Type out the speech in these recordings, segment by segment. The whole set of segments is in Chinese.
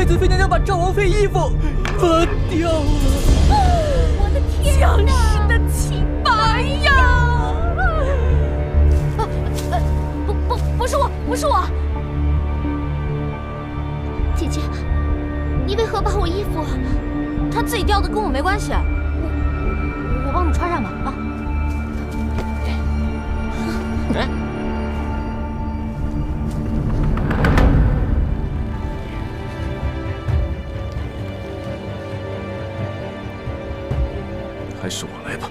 子妃娘娘把赵王妃衣服扒掉了。我的天哪！将士的清白呀！不是我。姐姐，你为何把我衣服？他自己掉的，跟我没关系。我帮你穿上吧啊！哎，还是我来吧。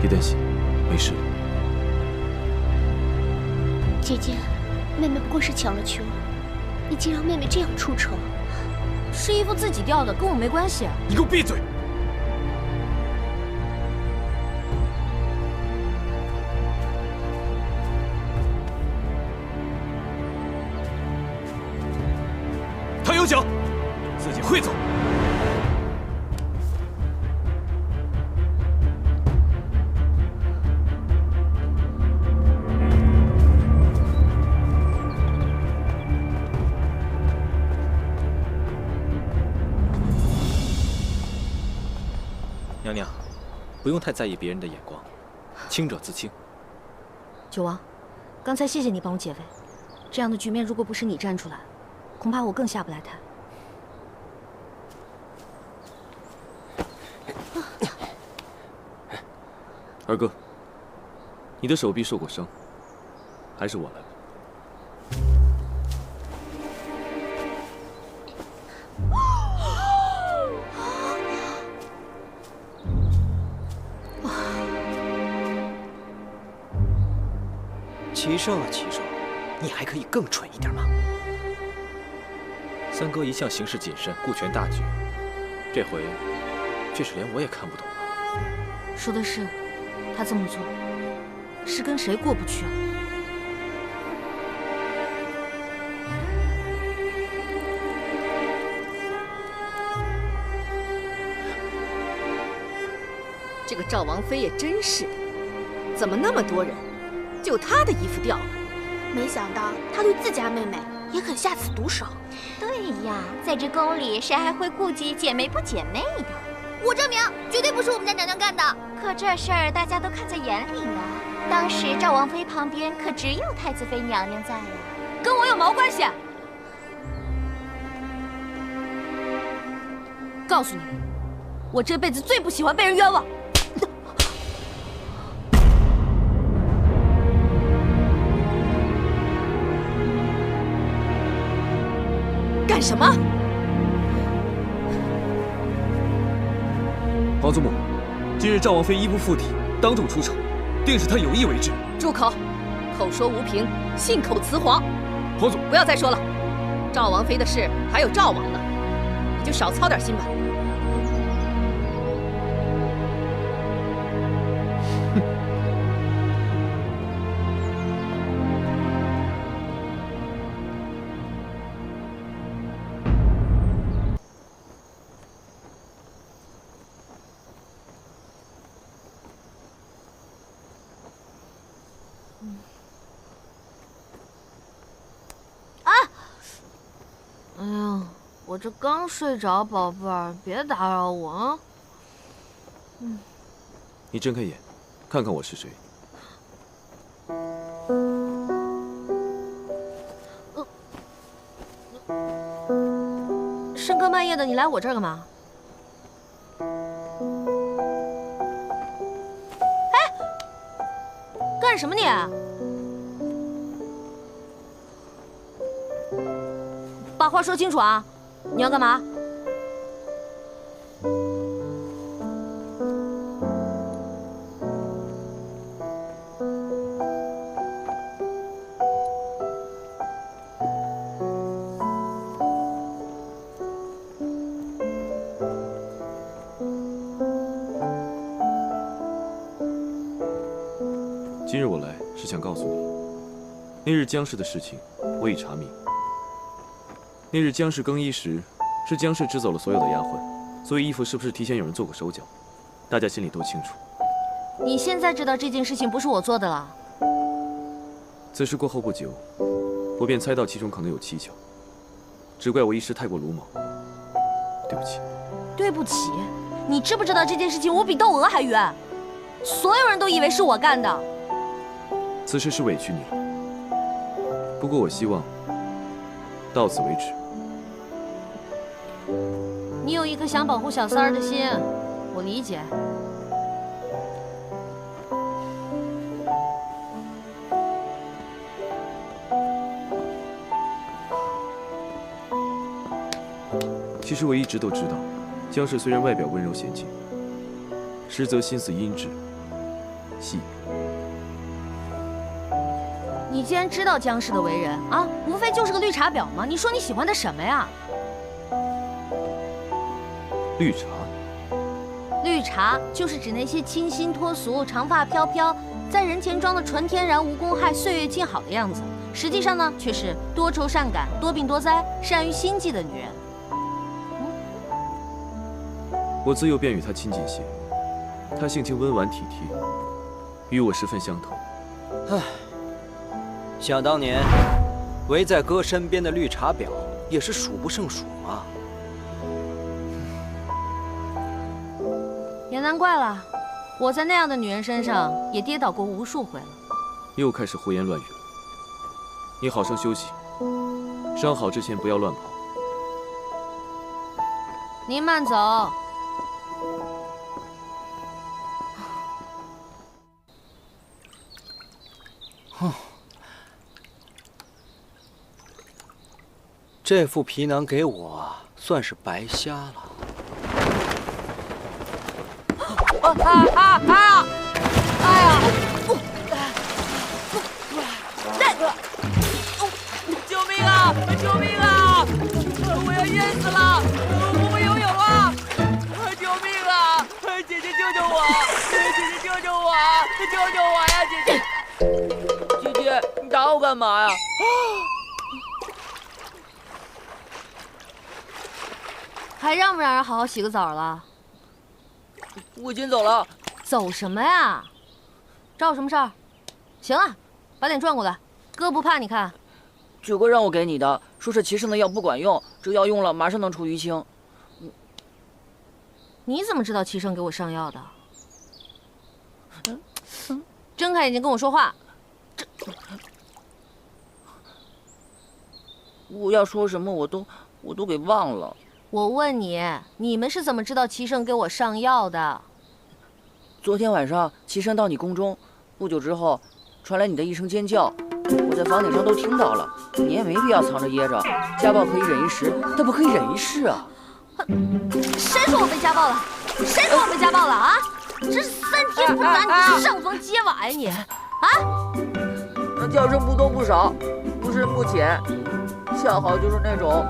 别担心，没事。姐姐，妹妹不过是抢了球，你竟让妹妹这样出丑。是衣服自己掉的，跟我没关系。你给我闭嘴！他有脚，自己会走。娘娘，不用太在意别人的眼光，清者自清。九王，刚才谢谢你帮我解围，这样的局面如果不是你站出来，恐怕我更下不来台。二哥，你的手臂受过伤，还是我来吧。齐胜啊，齐胜，你还可以更蠢一点吗？三哥一向行事谨慎，顾全大局，这回却是连我也看不懂了。说的是，他这么做是跟谁过不去啊？这个赵王妃也真是的，怎么那么多人，就她的衣服掉了？没想到他对自家妹妹也肯下此毒手。对呀，在这宫里谁还会顾及姐妹不姐妹的？我证明，绝对不是我们家娘娘干的。可这事儿大家都看在眼里呀。当时赵王妃旁边可只有太子妃娘娘在呀，跟我有毛关系？告诉你，我这辈子最不喜欢被人冤枉。干什么？皇祖母，今日赵王妃衣不附体，当众出丑，定是她有意为之。住口！口说无凭，信口雌黄。皇祖，不要再说了。赵王妃的事还有赵王呢，你就少操点心吧。哎呀，我这刚睡着，宝贝儿，别打扰我啊。你睁开眼，看看我是谁。深更半夜的，你来我这儿干嘛？哎，干什么你？把话说清楚啊！你要干嘛？今日我来是想告诉你，那日江氏的事情我已查明。那日江氏更衣时，是江氏支走了所有的丫鬟，所以义父是不是提前有人做过手脚，大家心里都清楚。你现在知道这件事情不是我做的了。此事过后不久，我便猜到其中可能有蹊跷，只怪我一时太过鲁莽，对不起。对不起，你知不知道这件事情我比窦娥还冤？所有人都以为是我干的。此事是委屈你了，不过我希望到此为止。你有一颗想保护小三儿的心，我理解。其实我一直都知道，江氏虽然外表温柔娴静，实则心思阴鸷细腻。你既然知道江氏的为人啊，无非就是个绿茶婊嘛。你说你喜欢他什么呀？绿茶。绿茶就是指那些清新脱俗、长发飘飘，在人前装的纯天然、无公害、岁月静好的样子，实际上呢，却是多愁善感、多病多灾、善于心计的女人。我自幼便与她亲近些，她性情温婉体贴，与我十分相投。唉，想当年，围在哥身边的绿茶婊也是数不胜数嘛。也难怪了，我在那样的女人身上也跌倒过无数回了。又开始胡言乱语了。你好生休息，伤好之前不要乱跑。您慢走。这副皮囊给我算是白瞎了。救命啊！救命啊！我要淹死了！我会游泳啊！救命啊！姐姐救救我！姐姐救救我！救救我呀！姐姐！姐姐，你打我干嘛呀？还让不让人好好洗个澡了？我先走了。走什么呀？找我什么事儿？行了，把脸转过来，哥不怕你看。九哥让我给你的，说是齐胜的药不管用，这药用了马上能出淤青。你怎么知道齐胜给我上药的？睁开眼睛跟我说话。我要说什么我都给忘了。我问你，你们是怎么知道齐胜给我上药的？昨天晚上齐胜到你宫中，不久之后，传来你的一声尖叫，我在房顶上都听到了。你也没必要藏着掖着，家暴可以忍一时，但不可以忍一世啊！谁说我被家暴了？谁说我被家暴了啊？这3天不打你是上房揭瓦呀你！啊？那叫声不多不少，不深不浅，恰好就是那种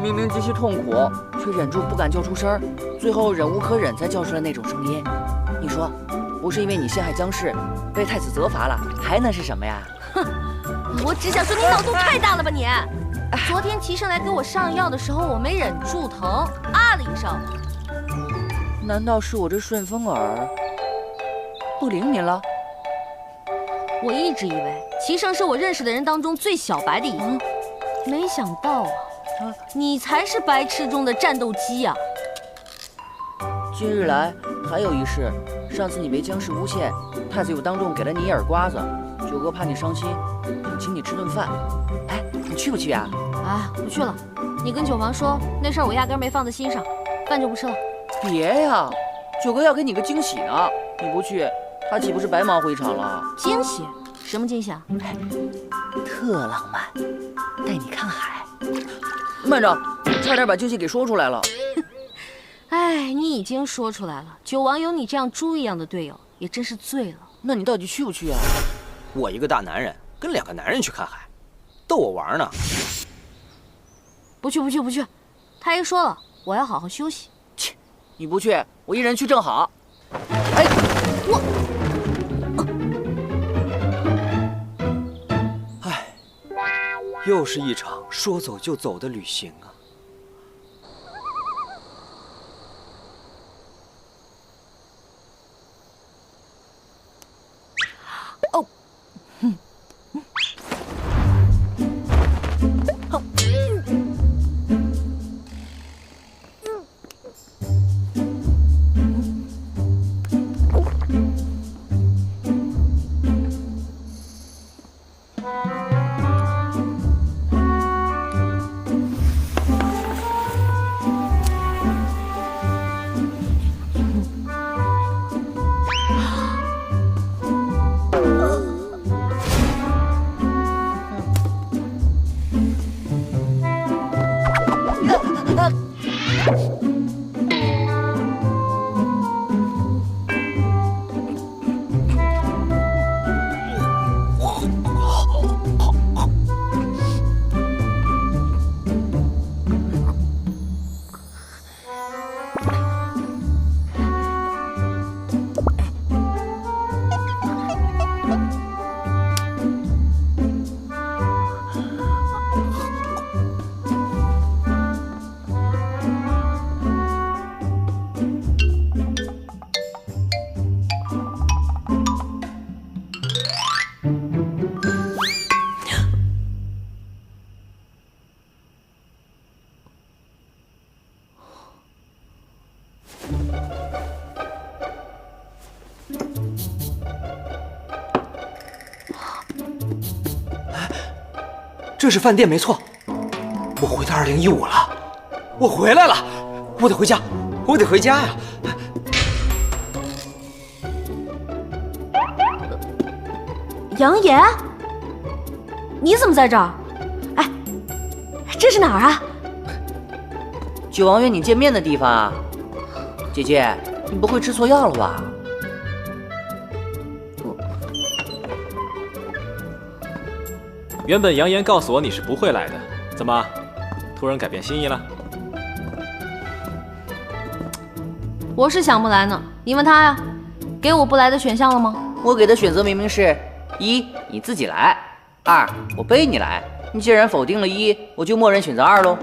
明明极其痛苦，却忍住不敢叫出声，最后忍无可忍才叫出来那种声音。你说，不是因为你陷害江氏，被太子责罚了，还能是什么呀？哼，我只想说你脑洞太大了吧你！昨天齐胜来给我上药的时候，我没忍住疼，啊了一声。难道是我这顺风耳不灵您了？我一直以为齐胜是我认识的人当中最小白的一个，没想到啊，你才是白痴中的战斗机呀！今日来还有一事，上次你被江氏诬陷，太子又当众给了你一耳刮子，九哥怕你伤心，想请你吃顿饭。哎，你去不去啊？啊，不去了。你跟九房说那事儿，我压根没放在心上，饭就不吃了。别呀，九哥要给你个惊喜呢，你不去，他岂不是白忙活一场了？惊喜？什么惊喜啊？特浪漫，带你看海。慢着，差点把惊喜给说出来了。哎，你已经说出来了。九王有你这样猪一样的队友，也真是醉了。那你到底去不去啊？我一个大男人跟2个男人去看海，逗我玩呢？不去不去不去，太医说了，我要好好休息。切，你不去，我一人去正好。哎，唉，又是一场说走就走的旅行啊！这是饭店没错，我回到2015了，我回来了，我得回家，我得回家呀！杨岩，你怎么在这儿？哎，这是哪儿啊？九王约你见面的地方啊。姐姐，你不会吃错药了吧？原本杨岩告诉我你是不会来的，怎么突然改变心意了？我是想不来呢，你问他呀。给我不来的选项了吗？我给的选择明明是1，你自己来；2，我背你来。你既然否定了1，我就默认选择2喽。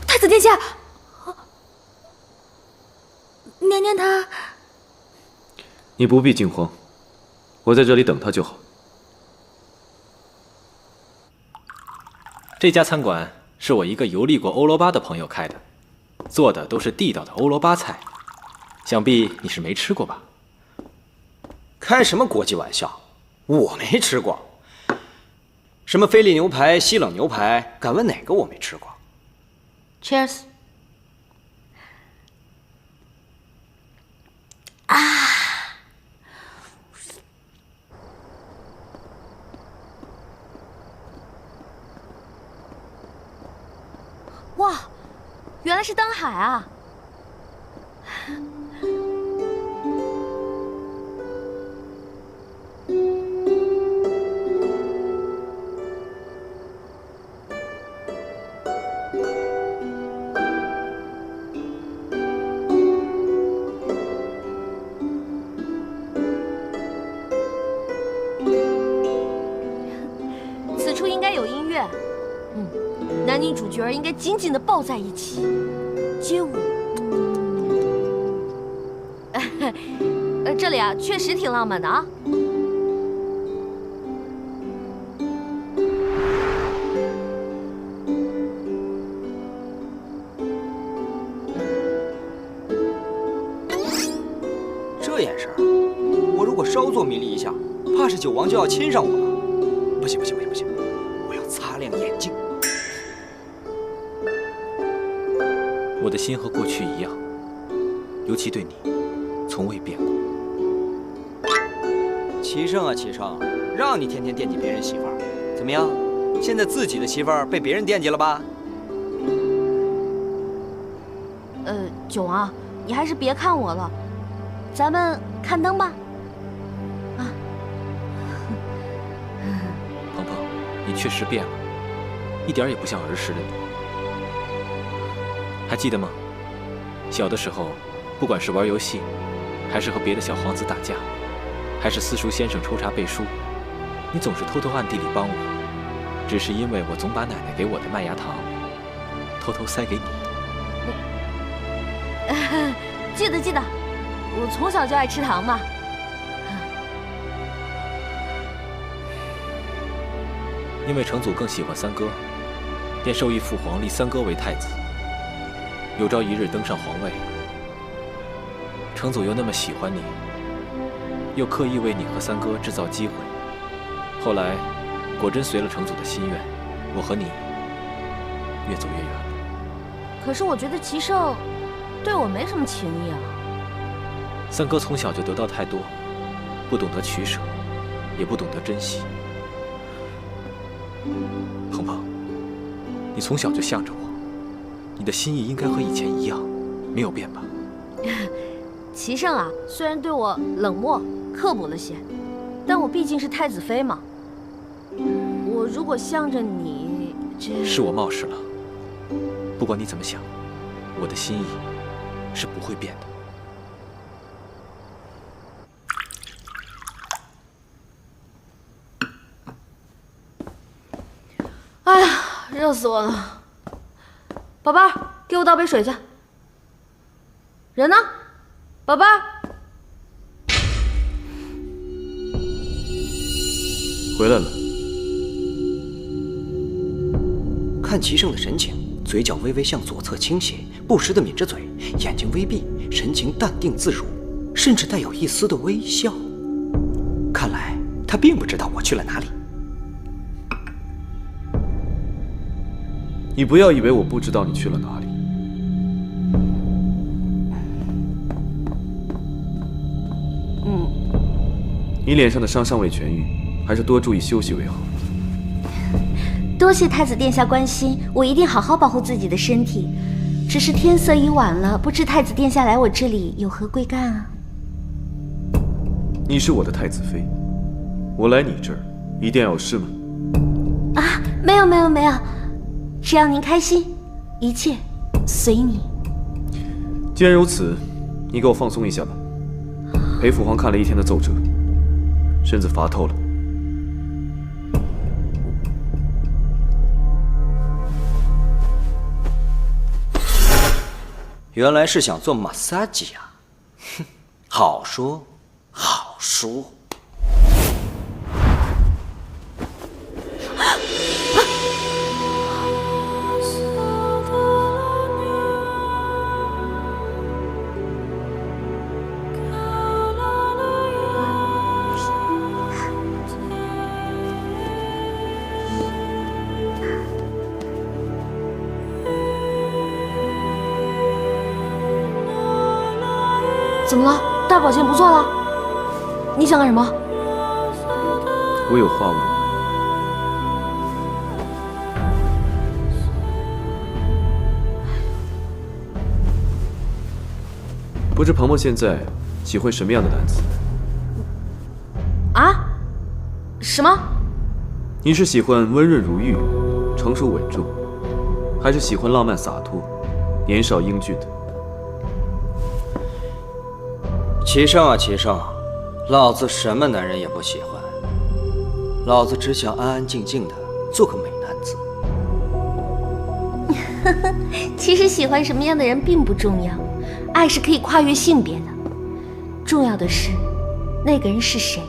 太子殿下，娘娘她……你不必惊慌，我在这里等他就好。这家餐馆是我一个游历过欧罗巴的朋友开的，做的都是地道的欧罗巴菜，想必你是没吃过吧？开什么国际玩笑？我没吃过。什么菲力牛排、西冷牛排，敢问哪个我没吃过 Cheers！ 哇，原来是灯海啊！此处应该有音乐。男女主角应该紧紧地抱在一起，街舞。这里啊，确实挺浪漫的啊。这眼神，我如果稍作迷离一下，怕是九王就要亲上我了。不行不行不行不行，我要擦亮眼睛。我的心和过去一样，尤其对你，从未变过。齐胜啊齐胜，让你天天惦记别人媳妇儿，怎么样？现在自己的媳妇儿被别人惦记了吧？九王，你还是别看我了，咱们看灯吧。啊，鹏鹏，你确实变了，一点也不像儿时的你。还记得吗？小的时候，不管是玩游戏，还是和别的小皇子打架，还是私塾先生抽查背书，你总是偷偷暗地里帮我，只是因为我总把奶奶给我的麦芽糖偷偷塞给你。记得记得，我从小就爱吃糖嘛。因为成祖更喜欢三哥，便授意父皇立三哥为太子。有朝一日登上皇位，成祖又那么喜欢你，又刻意为你和三哥制造机会，后来果真随了成祖的心愿，我和你越走越远了。可是我觉得齐胜对我没什么情谊啊。三哥从小就得到太多，不懂得取舍，也不懂得珍惜。鹏鹏，你从小就向着我，你的心意应该和以前一样，没有变吧？齐胜啊，虽然对我冷漠刻薄了些，但我毕竟是太子妃嘛。我如果向着你，是我冒失了。不管你怎么想，我的心意是不会变的。哎呀，热死我了！宝贝儿，给我倒杯水去。人呢？宝贝儿，回来了。看齐胜的神情，嘴角微微向左侧倾斜，不时地抿着嘴，眼睛微闭，神情淡定自如，甚至带有一丝的微笑。看来他并不知道我去了哪里。你不要以为我不知道你去了哪里。你脸上的伤尚未痊愈，还是多注意休息为好。多谢太子殿下关心，我一定好好保护自己的身体。只是天色已晚了，不知太子殿下来我这里有何贵干啊？你是我的太子妃，我来你这儿一定要有事吗？啊，没有没有没有，只要您开心，一切随你。既然如此，你给我放松一下吧。陪父皇看了一天的奏折，身子乏透了。原来是想做马萨吉呀，哼，好说好说。怎么了？大保健不做了？你想干什么？我有话问你。不知鹏鹏现在喜欢什么样的男子？啊？什么？你是喜欢温润如玉、成熟稳重，还是喜欢浪漫洒脱、年少英俊的？齐胜啊，齐胜，老子什么男人也不喜欢，老子只想安安静静的做个美男子。其实喜欢什么样的人并不重要，爱是可以跨越性别的，重要的是那个人是谁。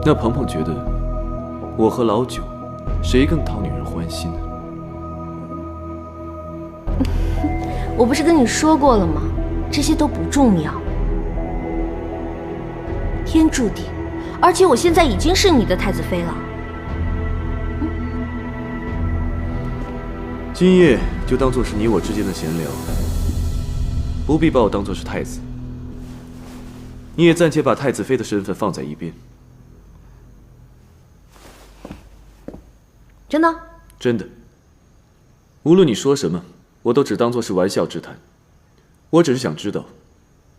那鹏鹏觉得我和老九谁更讨女人欢心呢？我不是跟你说过了吗？这些都不重要，天注定，而且我现在已经是你的太子妃了。今夜就当作是你我之间的闲聊，不必把我当作是太子。你也暂且把太子妃的身份放在一边。真的？真的。无论你说什么，我都只当作是玩笑之谈。我只是想知道，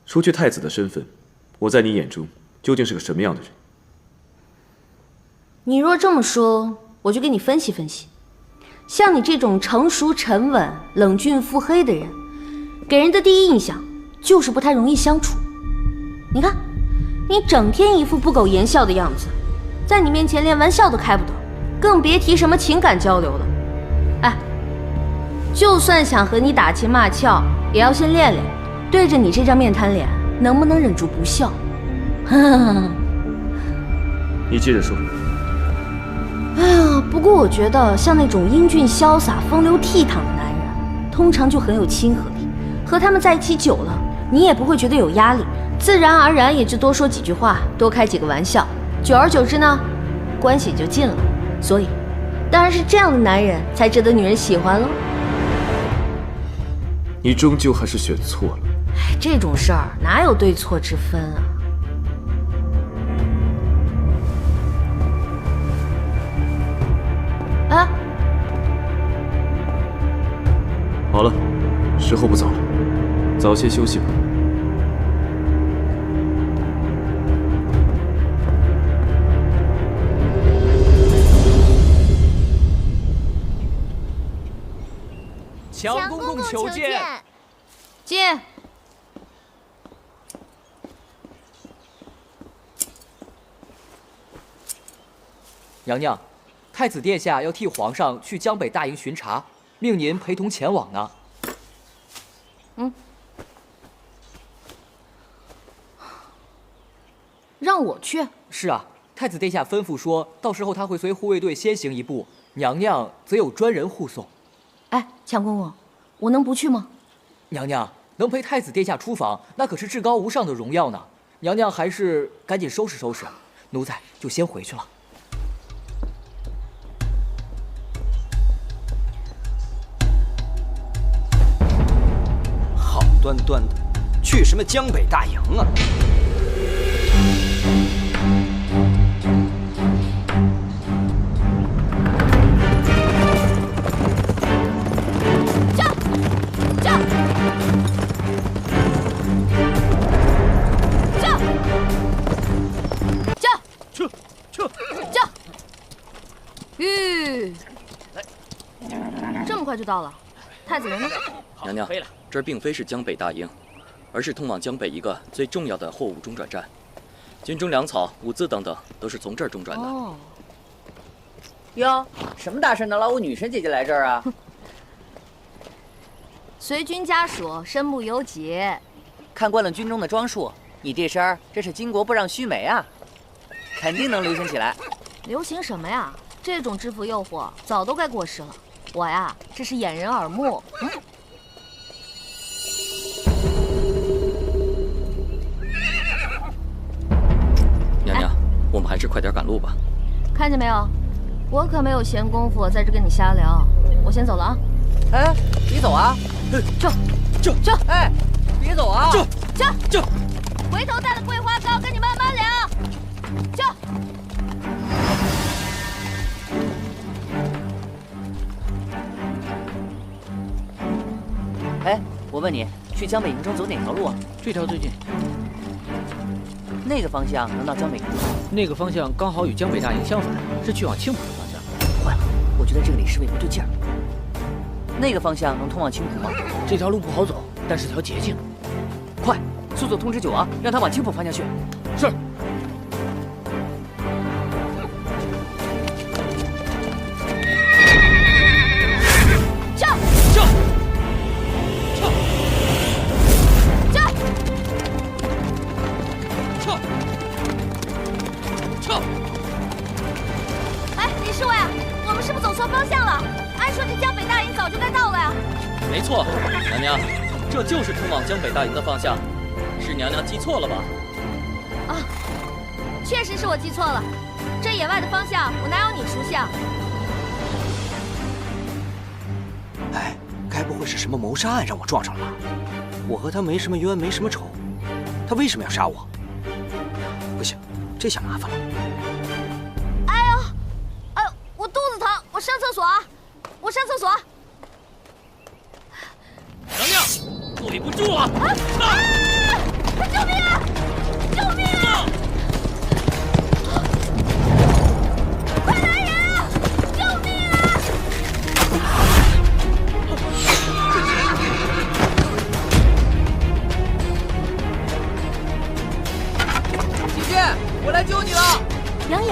除去太子的身份，我在你眼中究竟是个什么样的人？你若这么说，我就给你分析分析。像你这种成熟沉稳、冷峻腹黑的人，给人的第一印象就是不太容易相处。你看，你整天一副不苟言笑的样子，在你面前连玩笑都开不得，更别提什么情感交流了。哎，就算想和你打情骂俏，也要先练练，对着你这张面瘫脸，能不能忍住不笑？你接着说。哎呀，不过我觉得像那种英俊潇洒、风流倜傥的男人，通常就很有亲和力。和他们在一起久了，你也不会觉得有压力，自然而然也就多说几句话，多开几个玩笑，久而久之呢，关系就近了。所以，当然是这样的男人才值得女人喜欢喽。你终究还是选错了。哎，这种事儿哪有对错之分啊？啊！好了，时候不早了，早些休息吧。强公公求见。进。娘娘，太子殿下要替皇上去江北大营巡查，命您陪同前往呢。让我去？是啊，太子殿下吩咐说，到时候他会随护卫队先行一步，娘娘则有专人护送。哎，强公公，我能不去吗？娘娘能陪太子殿下出访，那可是至高无上的荣耀呢。娘娘还是赶紧收拾收拾，奴才就先回去了。好端端的，去什么江北大营啊？这么快就到了，太子人呢？娘娘，这儿并非是江北大营，而是通往江北一个最重要的货物中转站，军中粮草、物资等等都是从这儿中转的。哦，哟，什么大事能劳我女神姐姐来这儿啊？随军家属，身不由己。看惯了军中的装束，你这身儿真是巾帼不让须眉啊，肯定能流行起来。流行什么呀？这种制服诱惑早都该过时了。我呀，这是掩人耳目。娘娘，我们还是快点赶路吧。看见没有，我可没有闲工夫在这跟你瞎聊。我先走了啊。哎，你走啊？这，哎，别走啊！这，回头带了桂花糕跟你慢慢聊。这。哎，我问你，去江北营中走哪条路啊？这条最近。那个方向能到江北营中？那个方向刚好与江北大营相反，是去往青浦的方向。坏了，我觉得这个李侍卫不对劲儿。那个方向能通往青浦吗？这条路不好走，但是条捷径。快，速速通知九王，让他往青浦方向去。是。没错，娘娘，这就是通往江北大营的方向，是娘娘记错了吧？啊，确实是我记错了，这野外的方向我哪有你熟悉啊？哎，该不会是什么谋杀案让我撞上了吧？我和他没什么冤，没什么仇，他为什么要杀我？不行，这下麻烦了。哎呦，我肚子疼，我上厕所啊，我上厕所。娘娘，坐立不住了！救命啊！救命啊！快来人啊！救命啊！姐姐，我来救你了！杨言。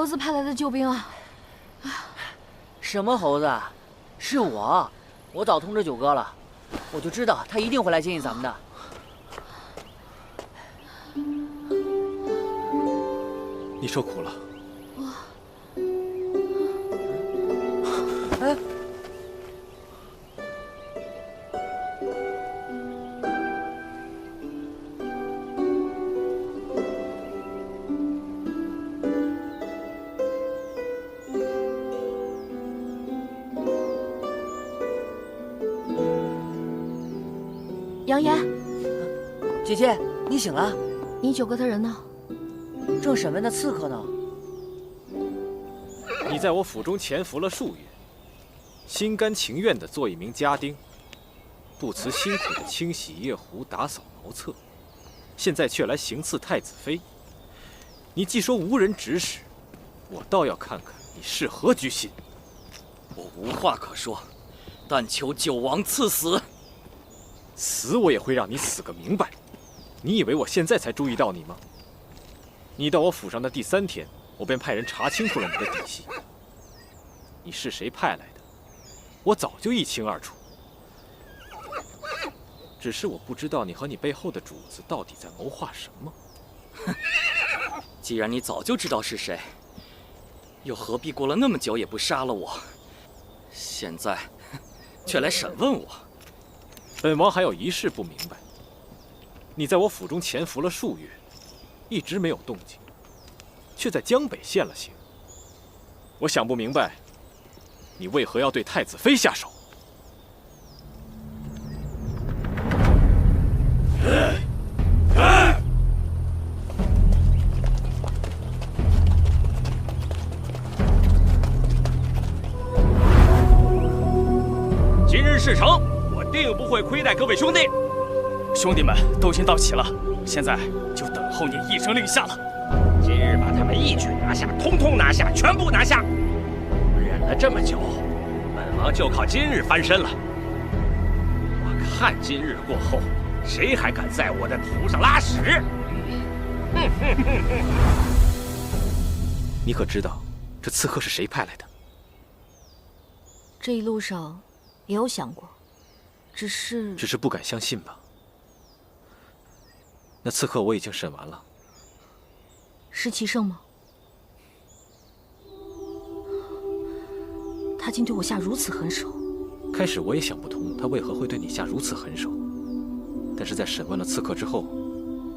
猴子派来的救兵啊！什么猴子？是我，我早通知九哥了，我就知道他一定会来接应咱们的。你受苦了。哎。 杨言，姐姐，你醒了？你九哥的人呢？正审问那刺客呢。你在我府中潜伏了数月，心甘情愿地做一名家丁，不辞辛苦地清洗夜壶、打扫茅厕，现在却来行刺太子妃。你既说无人指使，我倒要看看你是何居心。我无话可说，但求九王赐死。 死我也会让你死个明白！你以为我现在才注意到你吗？你到我府上的第3天，我便派人查清楚了你的底细。你是谁派来的，我早就一清二楚。只是我不知道你和你背后的主子到底在谋划什么。既然你早就知道是谁，又何必过了那么久也不杀了我？现在却来审问我。 本王还有一事不明白，你在我府中潜伏了数月，一直没有动静，却在江北现了形。我想不明白，你为何要对太子妃下手？今日事成。 定不会亏待各位兄弟，兄弟们都已经到齐了，现在就等候你一声令下了。今日把他们一举拿下，通通拿下，全部拿下。忍了这么久，本王就靠今日翻身了。我看今日过后，谁还敢在我的头上拉屎？你可知道这刺客是谁派来的？这一路上也有想过。 只是不敢相信吧？那刺客我已经审完了，是齐胜吗？他竟对我下如此狠手。开始我也想不通他为何会对你下如此狠手，但是在审问了刺客之后，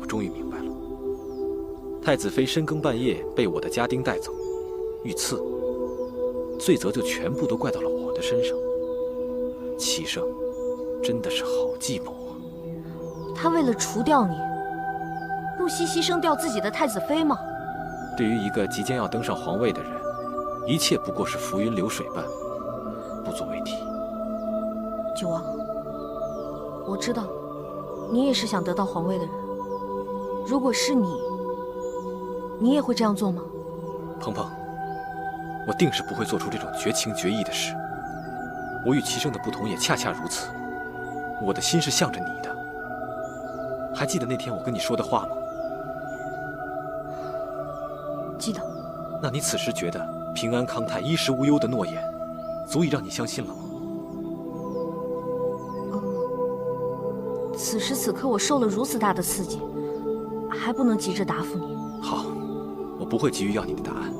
我终于明白了。太子妃深更半夜被我的家丁带走，遇刺，罪责就全部都怪到了我的身上。齐胜。 真的是好计谋啊！他为了除掉你，不惜牺牲掉自己的太子妃吗？对于一个即将要登上皇位的人，一切不过是浮云流水般，不足为提。九王，我知道，你也是想得到皇位的人。如果是你，你也会这样做吗？鹏鹏，我定是不会做出这种绝情绝义的事。我与齐胜的不同也恰恰如此。 我的心是向着你的，还记得那天我跟你说的话吗？记得。那你此时觉得平安康泰、衣食无忧的诺言，足以让你相信了吗？此时此刻我受了如此大的刺激，还不能急着答复你。好，我不会急于要你的答案。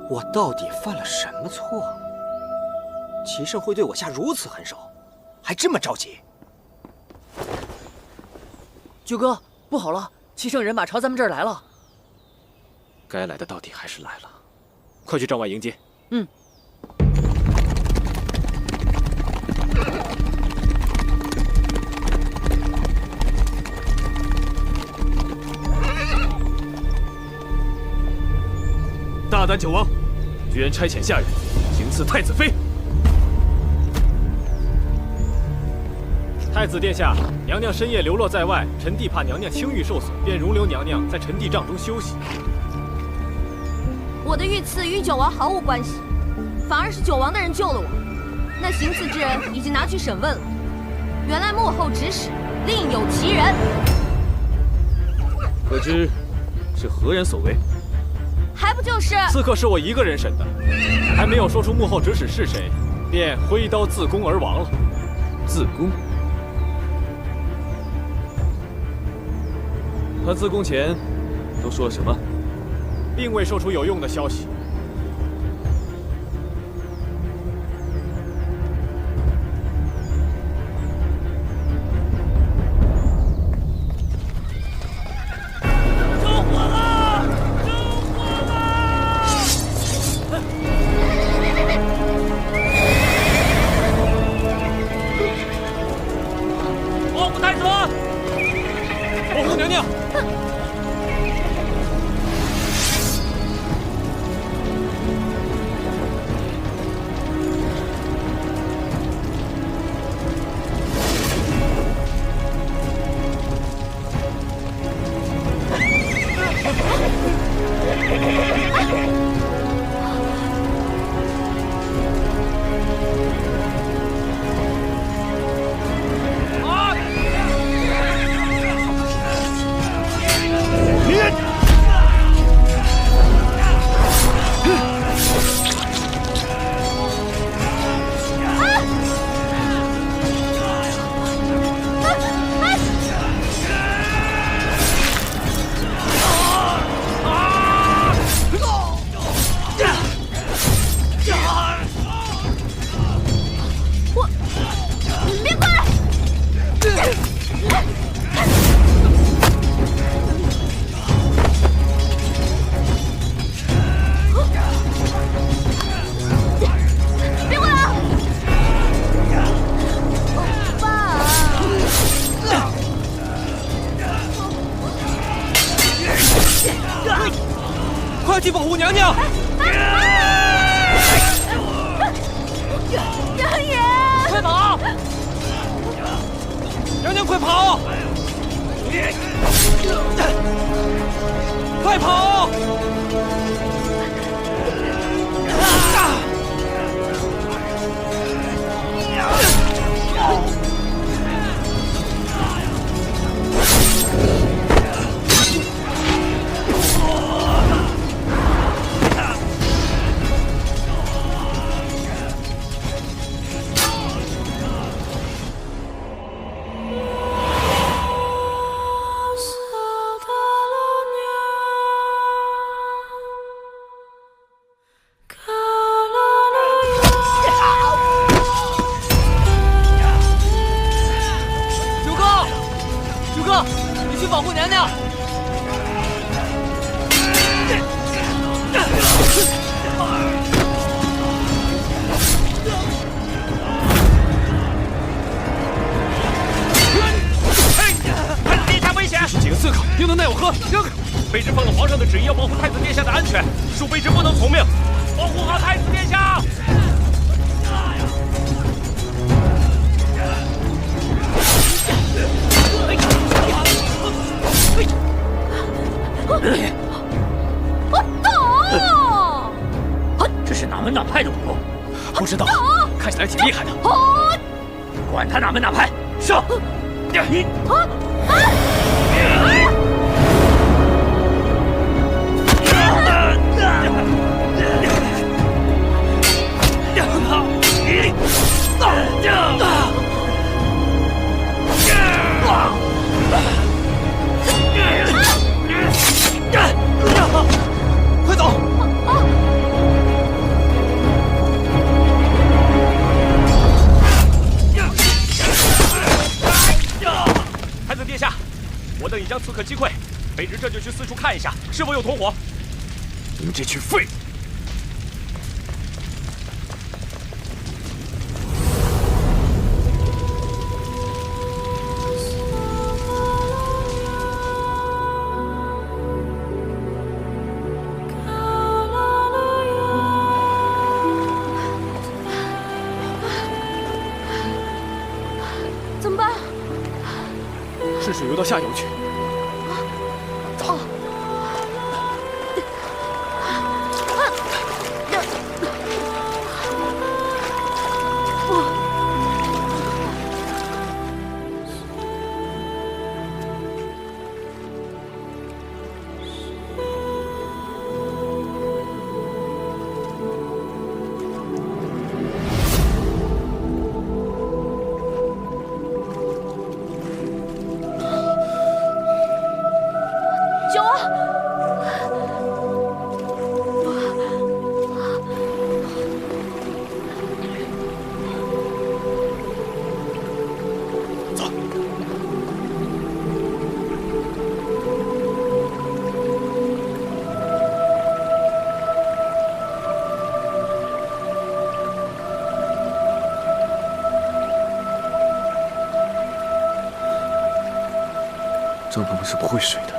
我到底犯了什么错？ 齐胜会对我下如此狠手，还这么着急？九哥，不好了，齐胜人马朝咱们这儿来了。该来的到底还是来了，快去帐外迎接。嗯。大胆九王，居然差遣下人行刺太子妃！ 太子殿下，娘娘深夜流落在外，臣弟怕娘娘清誉受损，便容留娘娘在臣弟帐中休息。我的遇刺与九王毫无关系，反而是九王的人救了我。那行刺之人已经拿去审问了，原来幕后指使另有其人。可知是何人所为？还不就是刺客是我一个人审的，还没有说出幕后指使是谁，便挥刀自宫而亡了。自宫？他自宫前都说了什么？并未说出有用的消息。快去保护娘娘！娘爷，快跑！娘娘，快跑！快跑！保护娘娘！太子殿下危险！这是几个刺客，又能奈我何？让开！卑职奉了皇上的旨意，要保护太子殿下的安全，恕卑职不能从命。保护好太子殿下！这是哪门哪派的武功？不知道，看起来挺厉害的。管他哪门哪派，上！快走！太子殿下，我等已将刺客击溃，卑职这就去四处看一下，是否有同伙。你们这群废物！怎么办？顺水游到下游去。走。帐篷是不会水的。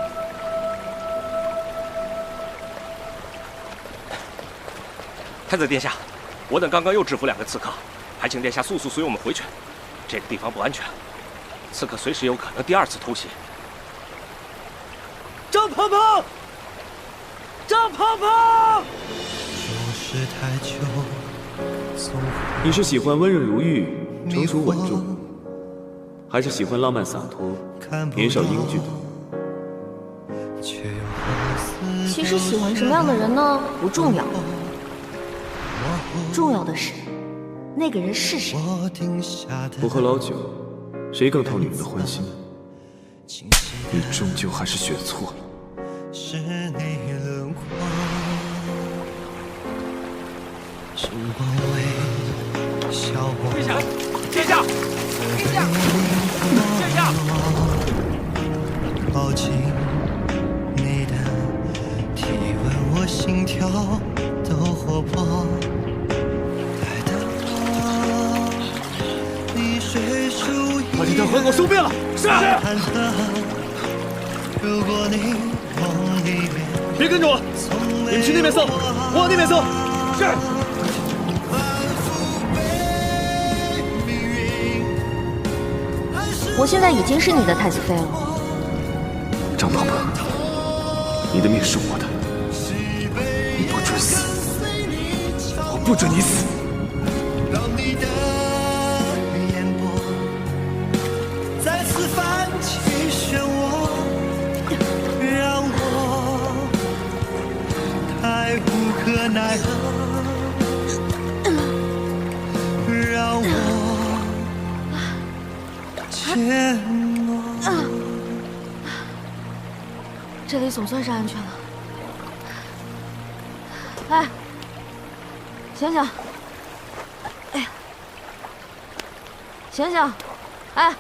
太子殿下，我等刚刚又制服2个刺客，还请殿下速速随我们回去。这个地方不安全，刺客随时有可能第2次偷袭。张鹏鹏，张鹏鹏！你是喜欢温润如玉、成熟稳重，还是喜欢浪漫洒脱、年少英俊的？其实喜欢什么样的人呢，不重要，重要的是那个人是谁。不喝老酒，谁更讨女人的欢心？你终究还是选错了。殿下，殿下，殿下，殿下！抱紧你的体温，我心跳都活泼。把这条河给我收遍了！是。别跟着我，你们去那边搜，我往那边搜。是。我现在已经是你的太子妃了。张鹏鹏，你的命是我的，你不准死，我不准你死。再次泛起漩涡，让我太无可奈何，让我怯懦。这里总算是安全了。哎，醒醒！哎呀，醒醒！哎。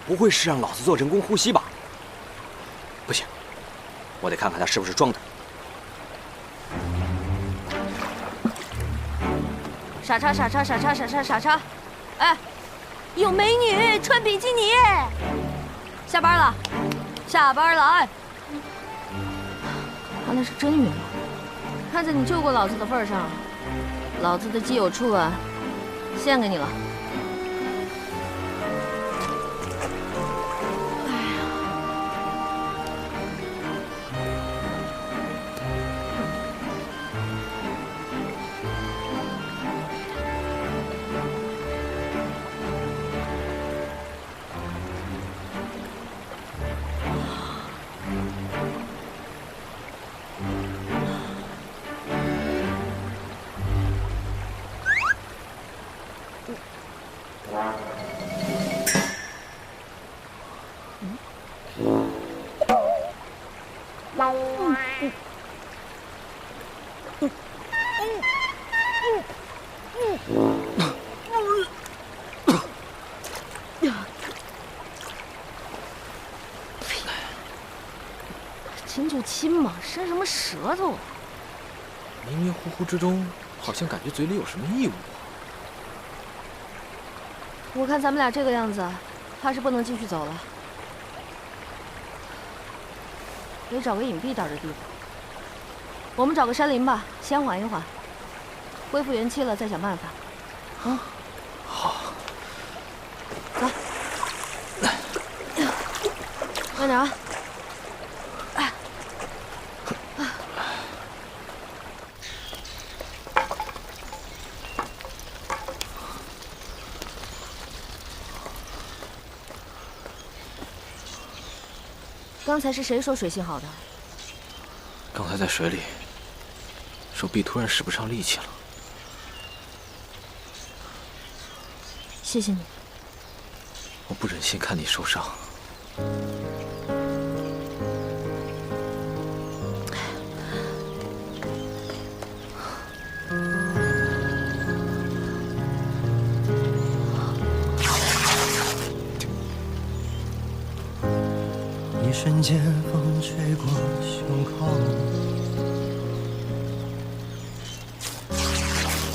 不会是让老子做人工呼吸吧？不行，我得看看他是不是装的。傻叉傻叉傻叉傻叉傻叉！哎，有美女穿比基尼！下班了，下班了！哎，原来是真晕了。看在你救过老子的份上，老子的基友初吻献给你了。亲就亲嘛，伸什么舌头啊？迷迷糊糊之中，好像感觉嘴里有什么异物。我看咱们俩这个样子，怕是不能继续走了，得找个隐蔽点的地方。我们找个山林吧，先缓一缓，恢复元气了再想办法。啊，好。走，慢点啊。刚才是谁说水性好的？刚才在水里，手臂突然使不上力气了。谢谢你。我不忍心看你受伤。一瞬间，风吹过胸口，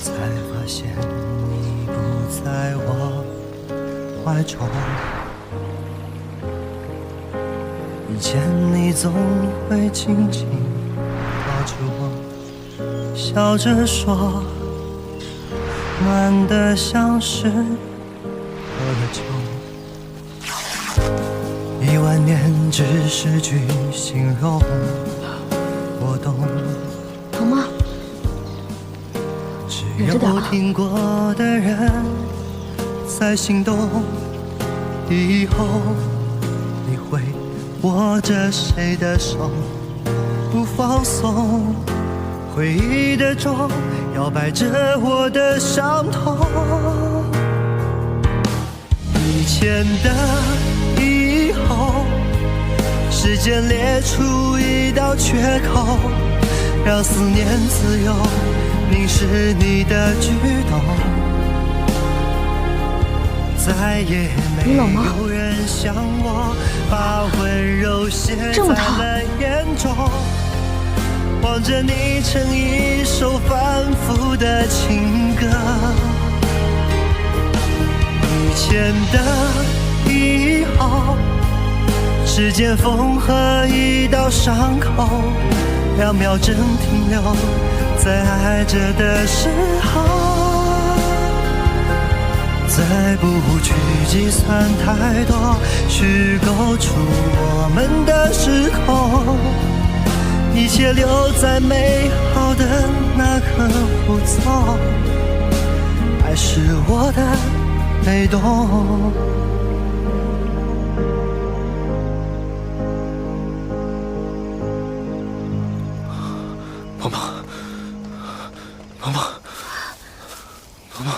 才发现你不在我怀中。以前你总会紧紧抱住我，笑着说，暖得像是喝了酒。10000年只是句形容，我懂。疼吗？只有听过的人才心动，以后你会握着谁的手不放松，回忆的钟摇摆着我的伤痛。以前的以后，时间裂出一道缺口，让思念自由凝视你的举动。再也没有人像我把温柔写在了眼中，望着你成一首反复的情歌。以前的以后，时间缝合一道伤口，2秒针停留在爱着的时候。再不去计算太多，虚构出我们的时空，一切留在美好的那刻不走，爱是我的被动。鹏鹏，鹏鹏，鹏鹏。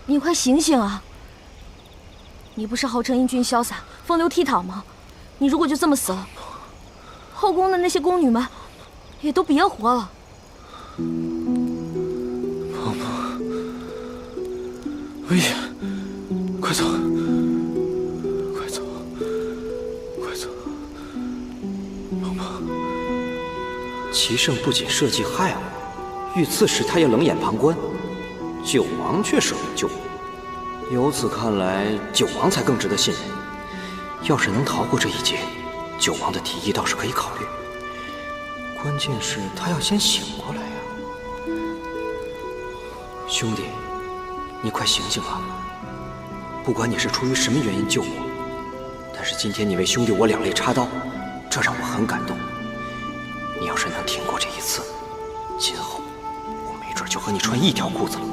你快醒醒啊！你不是号称英俊潇洒、风流倜傥吗？你如果就这么死了，后宫的那些宫女们也都别活了。鹏鹏，危险！快走！快走！快走！鹏鹏，齐胜不仅设计害我，遇刺时他也冷眼旁观。九王却舍命救我，由此看来，九王才更值得信任。要是能逃过这一劫，九王的提议倒是可以考虑。关键是他要先醒过来呀！兄弟，你快醒醒啊！不管你是出于什么原因救我，但是今天你为兄弟我两肋插刀，这让我很感动。你要是能挺过这一次，今后我没准就和你穿一条裤子了。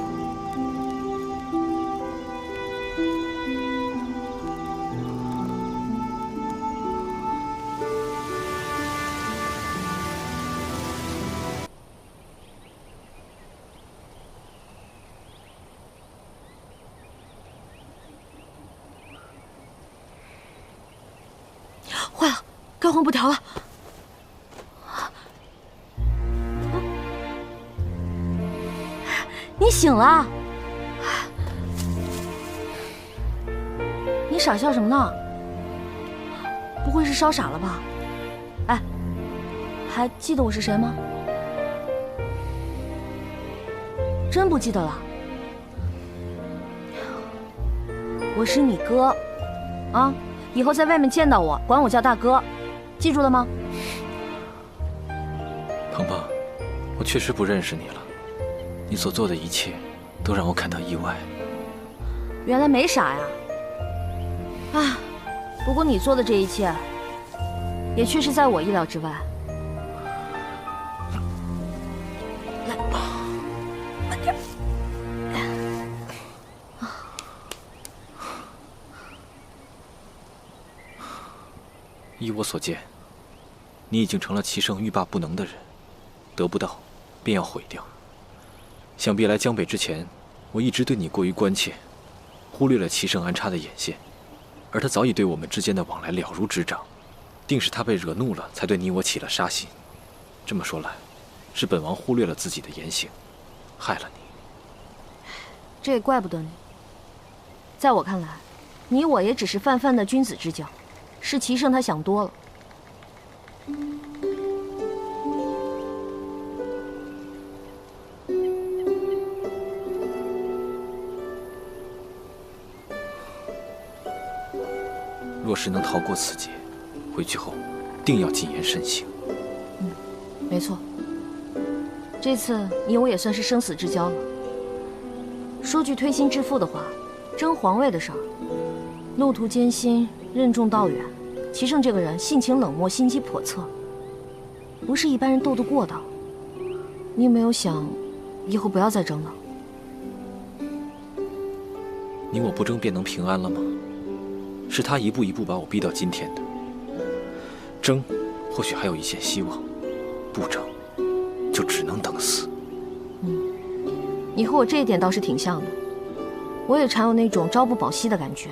坏了，该换布条了。你醒了？你傻笑什么呢？不会是烧傻了吧？哎，还记得我是谁吗？真不记得了？我是你哥，啊！以后在外面见到我，管我叫大哥，记住了吗？鹏鹏，我确实不认识你了，你所做的一切都让我感到意外。原来没傻呀！啊，不过你做的这一切，也确实在我意料之外。来，慢点。依我所见，你已经成了齐胜欲罢不能的人，得不到便要毁掉。想必来江北之前，我一直对你过于关切，忽略了齐胜安插的眼线，而他早已对我们之间的往来了如指掌，定是他被惹怒了，才对你我起了杀心。这么说来，是本王忽略了自己的言行，害了你。这也怪不得你。在我看来，你我也只是泛泛的君子之交。是齐胜他想多了。若是能逃过此劫，回去后定要谨言慎行。没错，这次你我也算是生死之交了。说句推心置腹的话，争皇位的事儿，路途艰辛，任重道远。齐胜这个人性情冷漠，心机叵测，不是一般人斗得过的。你有没有想，以后不要再争了？你我不争便能平安了吗？是他一步一步把我逼到今天的。争，或许还有一线希望；不争，就只能等死。你和我这一点倒是挺像的，我也常有那种朝不保夕的感觉。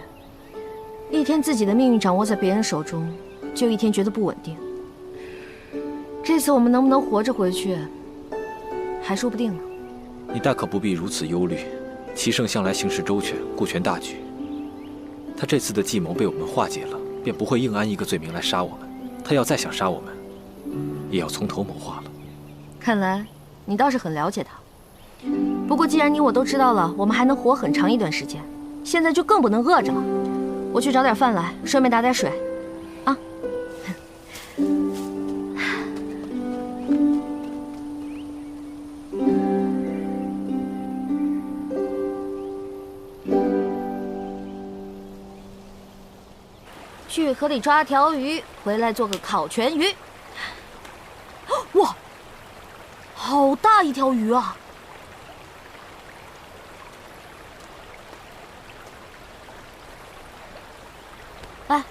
一天自己的命运掌握在别人手中，就一天觉得不稳定。这次我们能不能活着回去，还说不定呢。你大可不必如此忧虑。齐胜向来行事周全，顾全大局。他这次的计谋被我们化解了，便不会硬安一个罪名来杀我们。他要再想杀我们，也要从头谋划了。看来你倒是很了解他。不过既然你我都知道了，我们还能活很长一段时间，现在就更不能饿着了。我去找点饭来，顺便打点水，啊。去河里抓条鱼，回来做个烤全鱼。哇，好大一条鱼啊！来，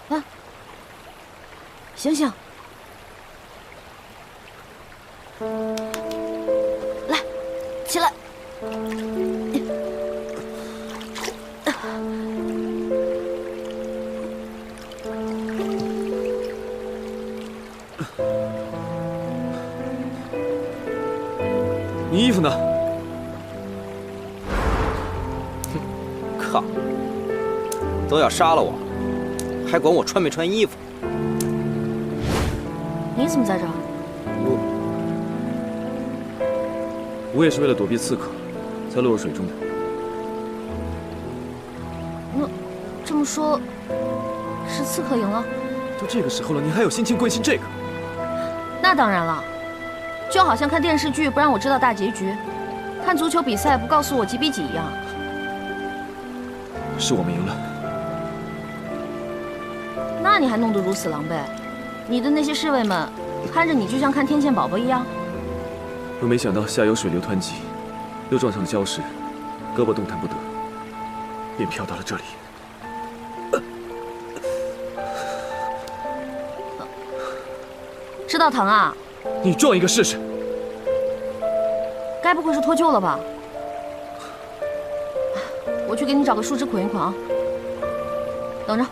啊，醒醒！来，起来！你衣服呢？靠！都要杀了我，还管我穿没穿衣服？你怎么在这儿？我也是为了躲避刺客，才落入水中的。那这么说，是刺客赢了？都这个时候了，你还有心情关心这个？那当然了，就好像看电视剧不让我知道大结局，看足球比赛不告诉我几比几一样。是我们赢了。那你还弄得如此狼狈，你的那些侍卫们看着你就像看天线宝宝一样。我没想到下游水流湍急，又撞上了礁石，胳膊动弹不得，便飘到了这里。知道疼啊？你撞一个试试。该不会是脱臼了吧？我去给你找个树枝捆一捆啊。等着。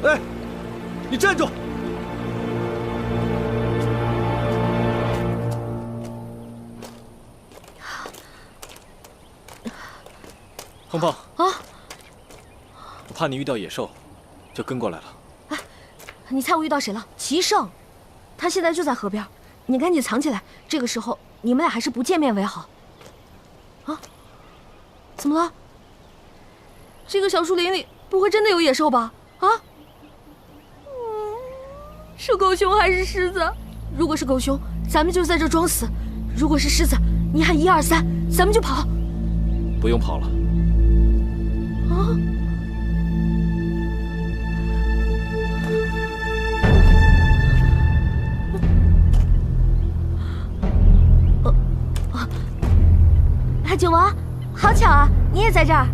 哎，你站住！碰碰啊！我怕你遇到野兽，就跟过来了。哎，你猜我遇到谁了？齐胜，他现在就在河边，你赶紧藏起来。这个时候你们俩还是不见面为好。啊？怎么了？这个小树林里不会真的有野兽吧？啊？是狗熊还是狮子？如果是狗熊，咱们就在这装死；如果是狮子，你喊1、2、3，咱们就跑。不用跑了。啊！九王，好巧啊，你也在这儿。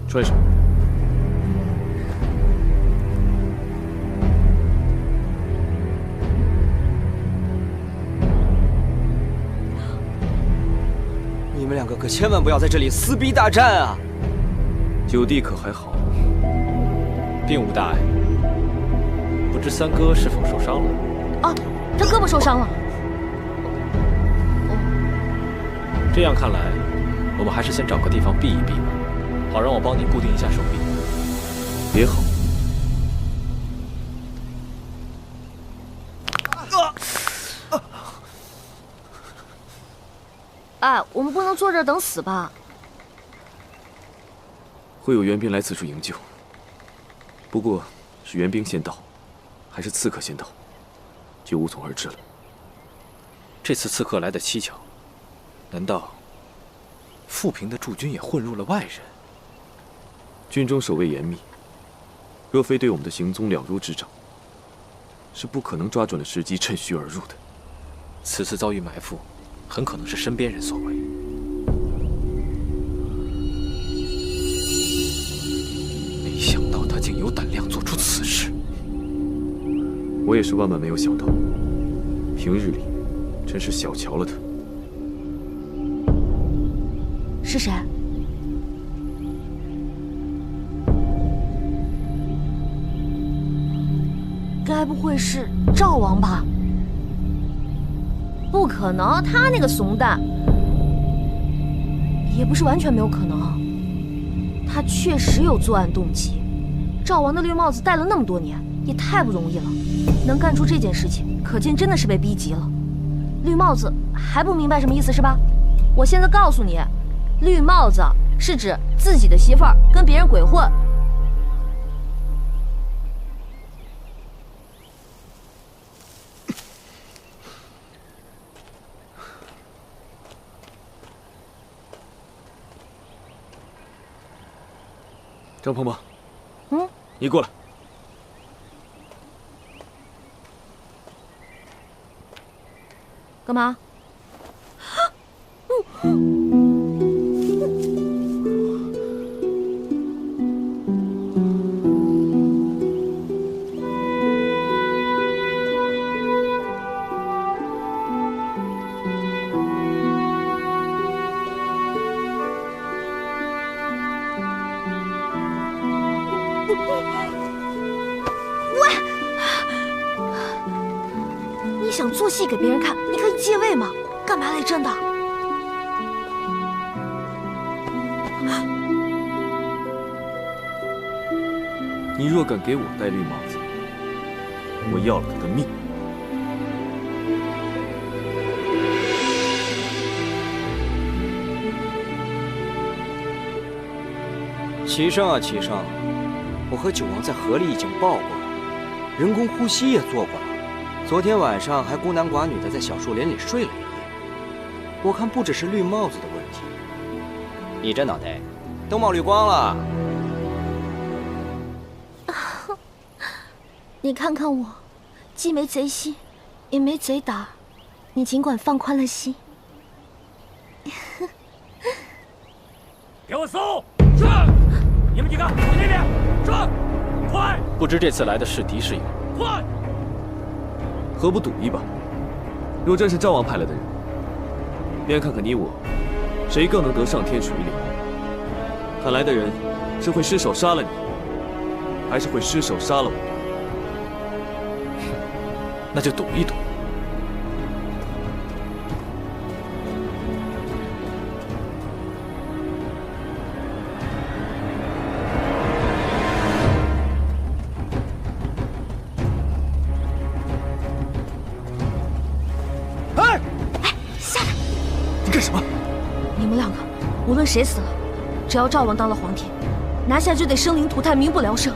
穿上。你们两个可千万不要在这里撕逼大战啊！九弟可还好？并无大碍。不知三哥是否受伤了？啊，他胳膊受伤了。这样看来，我们还是先找个地方避一避吧，好让我帮你固定一下手臂。也好。能坐这儿等死吧？会有援兵来此处营救，不过是援兵先到，还是刺客先到，就无从而知了。这次刺客来的蹊跷，难道富平的驻军也混入了外人？军中守卫严密，若非对我们的行踪了如指掌，是不可能抓准了时机趁虚而入的。此次遭遇埋伏，很可能是身边人所为。没想到他竟有胆量做出此事。我也是万万没有想到，平日里真是小瞧了他。是谁？该不会是赵王吧？不可能，他那个怂蛋，也不是完全没有可能。他确实有作案动机。赵王的绿帽子戴了那么多年，也太不容易了，能干出这件事情，可见真的是被逼急了。绿帽子还不明白什么意思是吧？我现在告诉你，绿帽子是指自己的媳妇儿跟别人鬼混。张鹏鹏，嗯，你过来。干嘛？想做戏给别人看，你可以借位嘛，干嘛来真的？你若敢给我戴绿帽子，我要了他的命！齐胜啊，齐胜，我和九王在河里已经抱过了，人工呼吸也做过了。昨天晚上还孤男寡女的在小树林里睡了一夜，我看不只是绿帽子的问题，你这脑袋都冒绿光了。你看看我，既没贼心，也没贼胆，你尽管放宽了心。给我搜！是！你们几个去那边！是！快！不知这次来的是敌是友？快！何不赌一把？若真是赵王派来的人，便看看你我谁更能得上天水岭。看来的人是会失手杀了你，还是会失手杀了我？那就赌一赌。无论谁死了，只要赵王当了皇帝，拿下就得生灵涂炭，民不聊生。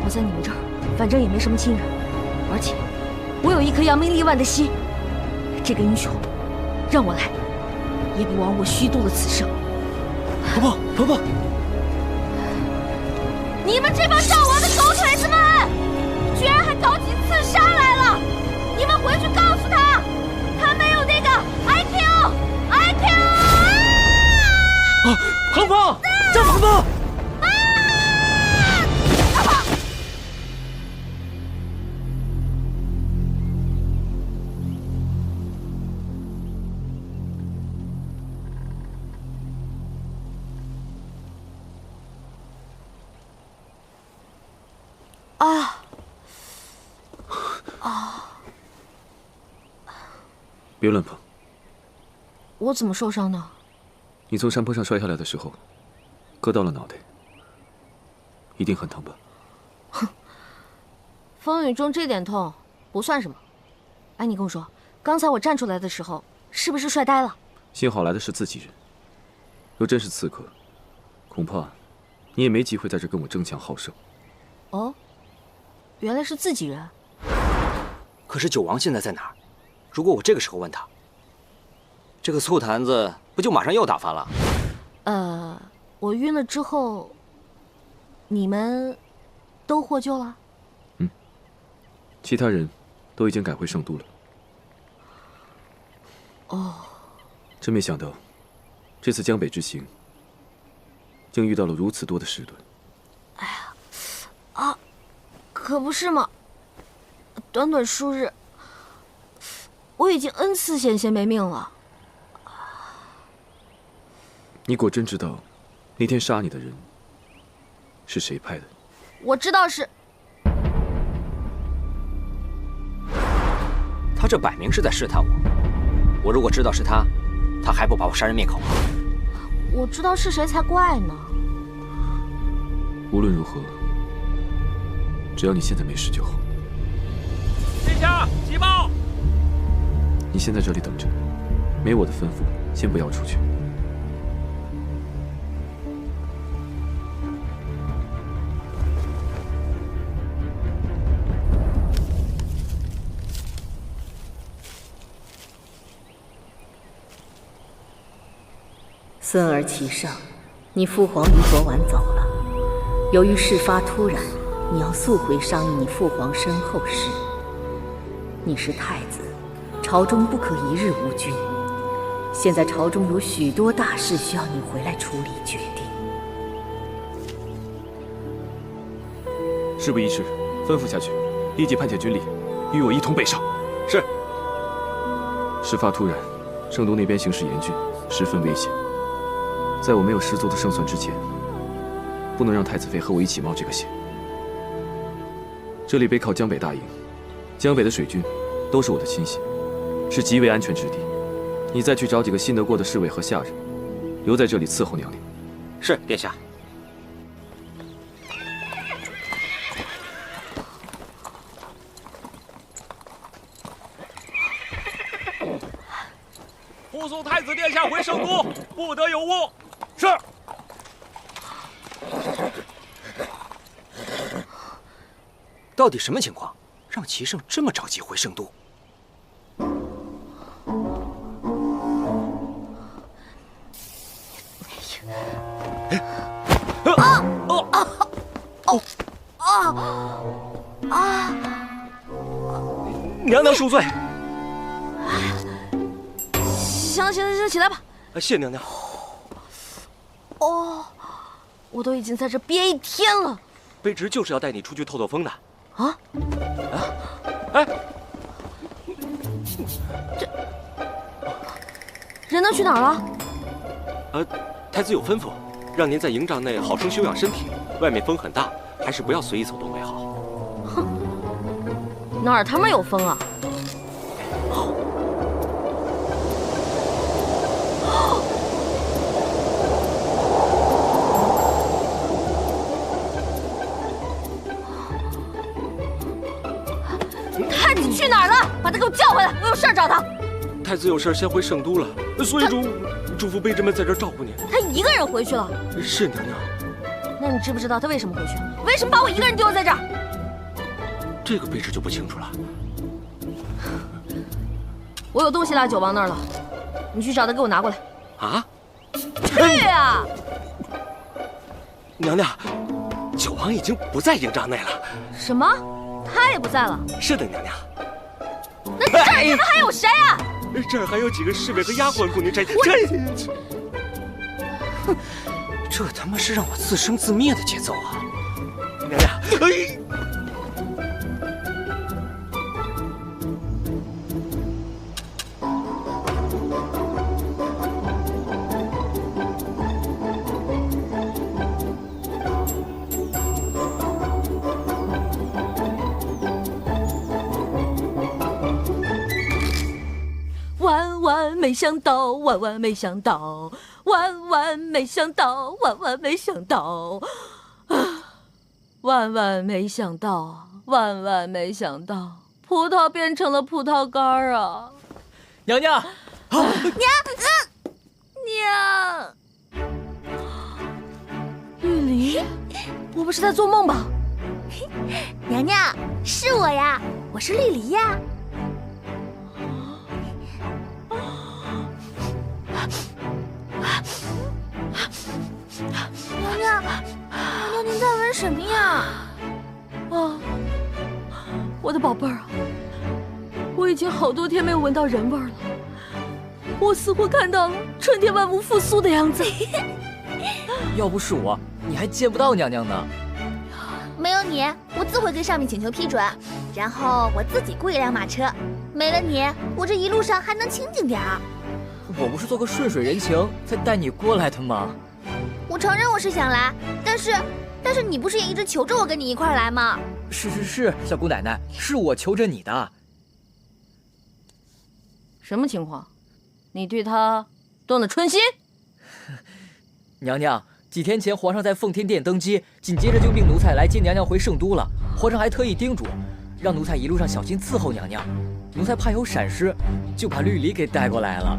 我在你们这儿，反正也没什么亲人，而且我有一颗扬名立万的心。这个英雄，让我来，也比枉我虚度了此生。鹏鹏，鹏鹏，你们这帮赵王的狗腿子们，居然还搞起刺杀来了！你们回去告诉他，他没有那个 IQ。啊！鹏鹏，张鹏鹏！别乱碰。我怎么受伤呢？你从山坡上摔下来的时候，割到了脑袋，一定很疼吧？哼，风雨中这点痛不算什么。哎，你跟我说，刚才我站出来的时候，是不是摔呆了？幸好来的是自己人，若真是刺客，恐怕你也没机会在这跟我争强好胜。哦，原来是自己人。可是九王现在在哪儿？如果我这个时候问他，这个醋坛子不就马上又打翻了？我晕了之后，你们都获救了？其他人都已经赶回圣都了。哦，真没想到，这次江北之行，竟遇到了如此多的事端。哎呀，啊，可不是嘛！短短数日，我已经 N 次险些没命了。你果真知道，那天杀你的人是谁派的？我知道是。他这摆明是在试探我。我如果知道是他，他还不把我杀人灭口啊？我知道是谁才怪呢。无论如何，只要你现在没事就好。殿下，急报！你先在这里等着，没我的吩咐，先不要出去。孙儿启圣，你父皇于昨晚走了。由于事发突然，你要速回商议你父皇身后事。你是太子，朝中不可一日无君。现在朝中有许多大事需要你回来处理决定。事不宜迟，吩咐下去，立即派遣军力，与我一同北上。是。事发突然，圣都那边形势严峻，十分危险。在我没有十足的胜算之前，不能让太子妃和我一起冒这个险。这里背靠江北大营，江北的水军都是我的亲信，是极为安全之地。你再去找几个信得过的侍卫和下人，留在这里伺候娘娘。是，殿下。护送太子殿下回圣都，不得有误。是。到底什么情况，让齐胜这么着急回圣都？娘娘恕罪。行，起来吧。谢娘娘。哦，我都已经在这憋一天了。卑职就是要带你出去透透风的。啊？哎，这人都去哪儿了？太子有吩咐，让您在营帐内好生休养身体。外面风很大，还是不要随意走动为好。哼，哪儿他妈有风啊？太子去哪儿了？把他给我叫回来，我有事找他。太子有事先回圣都了，所以嘱咐卑职们在这儿照顾您。他一个人回去了。是娘娘。那你知不知道他为什么回去？为什么把我一个人丢在这儿？这个卑职就不清楚了。我有东西落在九王那儿了，你去找他给我拿过来。啊？去啊！娘娘，九王已经不在营帐内了。什么？他也不在了？是的，娘娘。那这儿他妈还有谁啊？这儿还有几个侍卫和丫鬟供您摘。哼，这他妈是让我自生自灭的节奏啊！娘娘，哎。万万没想到，万万没想到，万万没想到，万万没想到，万万没想到，万万没想到，葡萄变成了葡萄干啊！娘娘，娘，娘，玉离，我不是在做梦吧？娘娘，是我呀，我是绿篱呀。娘娘，您在闻什么呀？啊，我的宝贝儿啊，我已经好多天没有闻到人味儿了，我似乎看到了春天万物复苏的样子。要不是我，你还见不到娘娘呢。没有你，我自会跟上面请求批准，然后我自己雇一辆马车。没了你，我这一路上还能清静点儿。我不是做个顺水人情才带你过来的吗？我承认我是想来，但是你不是也一直求着我跟你一块儿来吗？是，小姑奶奶，是我求着你的。什么情况？你对他动了春心？娘娘，几天前皇上在奉天殿登基，紧接着就命奴才来接娘娘回圣都了。皇上还特意叮嘱，让奴才一路上小心伺候娘娘。奴才怕有闪失，就把绿篱给带过来了。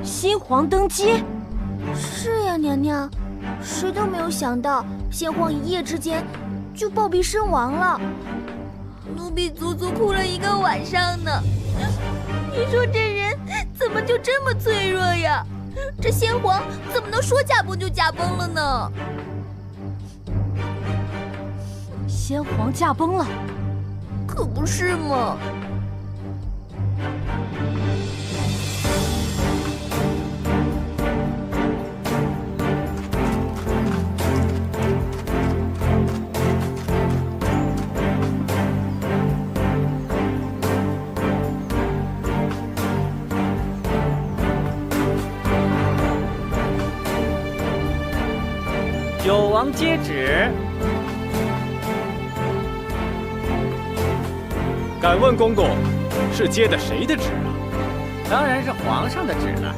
新皇登基？是呀，娘娘，谁都没有想到，先皇一夜之间就暴毙身亡了。奴婢足足哭了1个晚上呢。你说这人怎么就这么脆弱呀？这先皇怎么能说驾崩就驾崩了呢？先皇驾崩了，可不是嘛。九王接旨。敢问公公，是接的谁的旨啊？当然是皇上的旨了。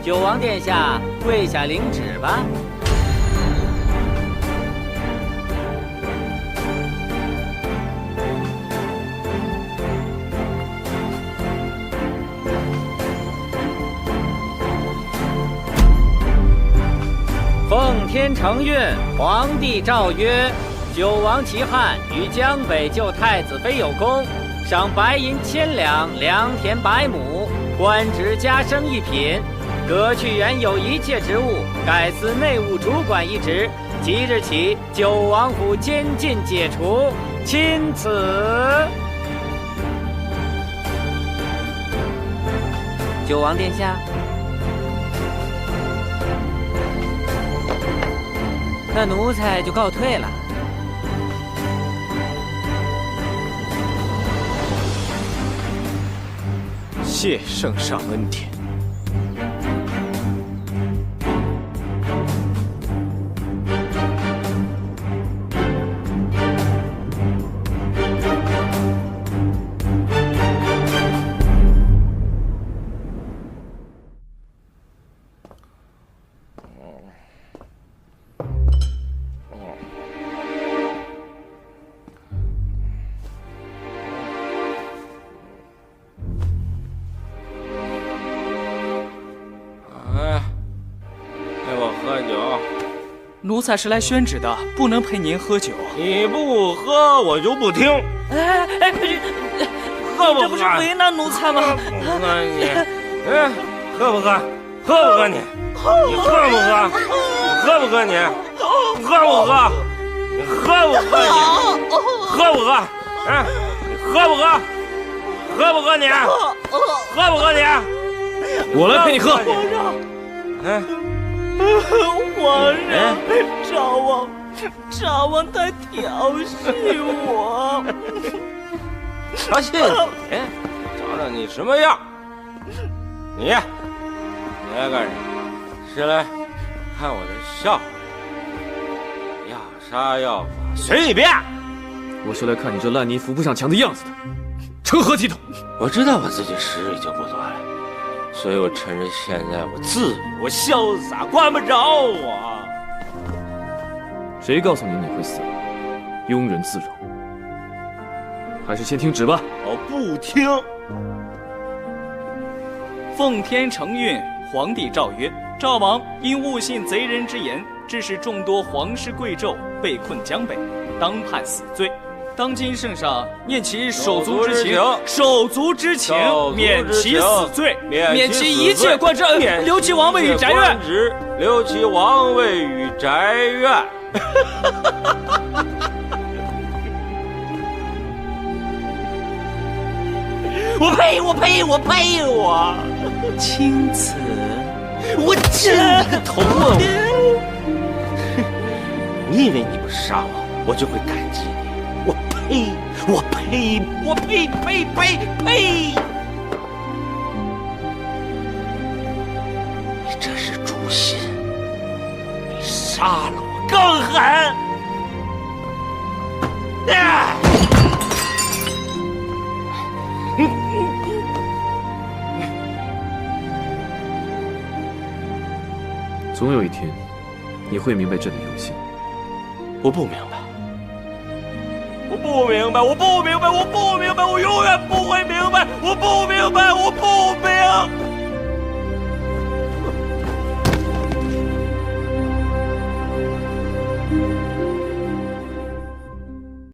九王殿下，跪下领旨吧。奉天承运，皇帝诏曰：九王齐汉于江北救太子妃有功，赏白银1000两，良田100亩，官职加升1品，革去原有一切职务，改司内务主管一职。即日起，九王府监禁解除，钦此。九王殿下。那奴才就告退了。谢圣上恩典。奴才是来宣旨的，不能陪您喝酒。你不喝，我就不听。哎，喝不喝？这不是为难奴才吗？喝你，喝不喝？喝不喝你？你喝不喝？喝不喝你？喝不喝？你喝不喝你？喝不喝？哎，你喝不喝？喝不喝你？喝不喝你？我来陪你喝。皇上，赵王他调戏我，调戏你？瞧瞧你什么样？你来干什么？是来看我的笑话？要杀要剐随你便。我是来看你这烂泥扶不上墙的样子的，成何体统？我知道我自己实力就不多了，所以我趁着现在我自由，我潇洒，管不着我。谁告诉你会死？庸人自扰。还是先听旨吧。我不听。奉天承运，皇帝诏曰：赵王因误信贼人之言，致使众多皇室贵胄被困江北，当判死罪。当今圣上念其手足之情，免其死罪，免其一切官职，留其王位与宅院。留其王位与宅院。我呸！青子，我真你个头啊！你以为你不杀我就会感激你？我呸！你这是诛心，比杀了我更狠！总有一天，你会明白这个游戏。我不明白，我永远不会明白，我不明白。